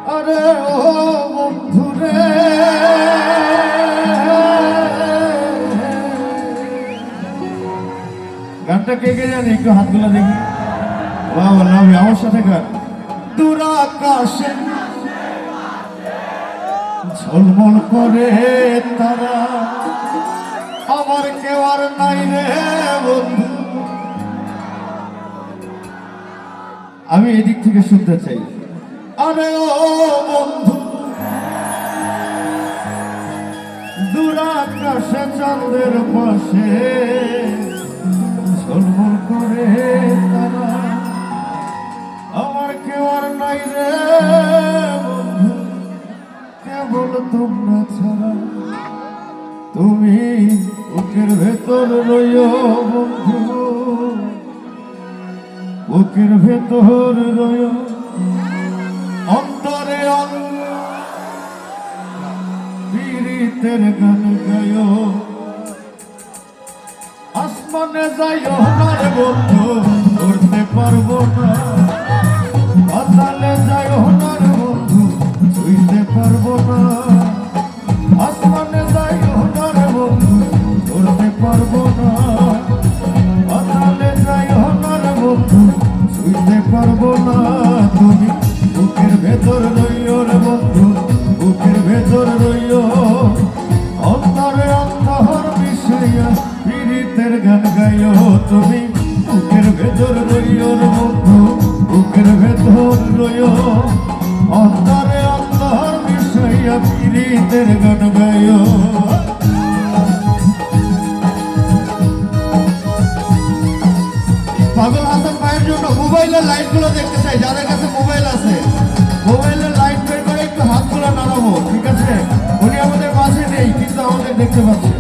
আরে ও বন্ধুরে গানটা কে কে জানি একটু হাতগুলো দেখি বাবা লাভ আমার সাথে গান দূর আকাশে ঝলমল করে তারা আমার কেউ আর নাই রে বন্ধু আমি এদিক থেকে শুনতে চাই আরে ও বন্ধু দূর আকাশে চাঁদের পাশে ঝলমল করে তারা আমার কেউ আর নাই রে বন্ধু কেবল তোমরা ছাড়া তুমি বুকের ভেতর রইও বন্ধু বুকের ভেতর রইও অন্তরে পীড়িতের গান গায়ো আসমানে যাইও না রে বন্ধু করতে পারবো না পাতালে যাইও না রে বন্ধু ছুঁইতে পারবো না আসমানে যাইও না রে বন্ধু করতে পারবো না পাতালে যাইও না রে বন্ধু ছুঁইতে পারবো না তুমি বুকের ভেতর রইও রে বন্ধু বুকের ভেতর রইও অন্তরে অন্তর মিশাইয়া পীড়িতের গান গাইও তুমি বুকের ভেতর রইও রে বন্ধু বুকের ভেতর রইও অন্তরে অন্তর মিশাইয়া পীড়িতের গান গাইও পাগল হাসান ভাইয়ের জন্য মোবাইলের লাইট গুলো দেখতে চাই যাদের কাছে মোবাইল আছে মোবাইলের লাইট বের করে একটু হাতগুলো নাড়াবো ঠিক আছে উনি আমাদের মাঝে নেই কিন্তু আমাদের দেখতে পাচ্ছে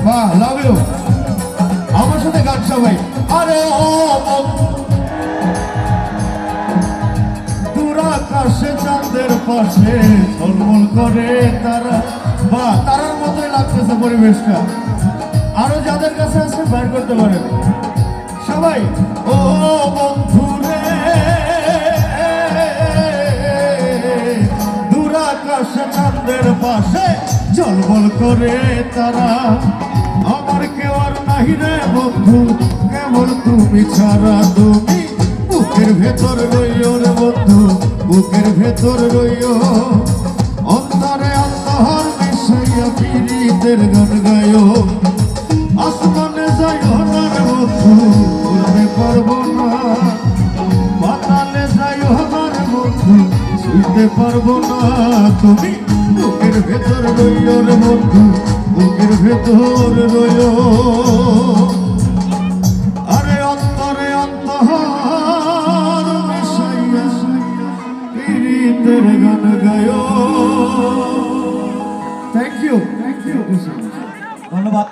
বাহ লাভ ইউ আমার সাথে গান সবাই আরে ও দূর আকাশে চাঁদের পাশে ঝলমল করে তারা বাহ তারার মতোই লাগতেছে পরিবেশটা আরো যাদের কাছে আছে বের করতে পারেন সবাই ও বন্ধুরে দূর আকাশে চাঁদের পাশে ঝলমল করে তারা আমার কেউ আর নাহি রে বন্ধু কেবল তুমি ছাড়া তুমি বুকের ভেতর রইও রে বন্ধু বুকের ভেতর রইও অন্তরে অন্তর মিশাইয়া পীড়িতের গান গায়ো আসমানে যাইও না রে বন্ধু করতে পারবো না পাতালে যাইও না রে বন্ধু ছুঁইতে পারবো না তুমি বুকের ভেতর রইও রে বন্ধু বুকের ভেতর রইও আরে অন্তরে অন্তর মিশাইয়া পীড়িতের গান গায়ো থ্যাংক ইউ ধন্যবাদ।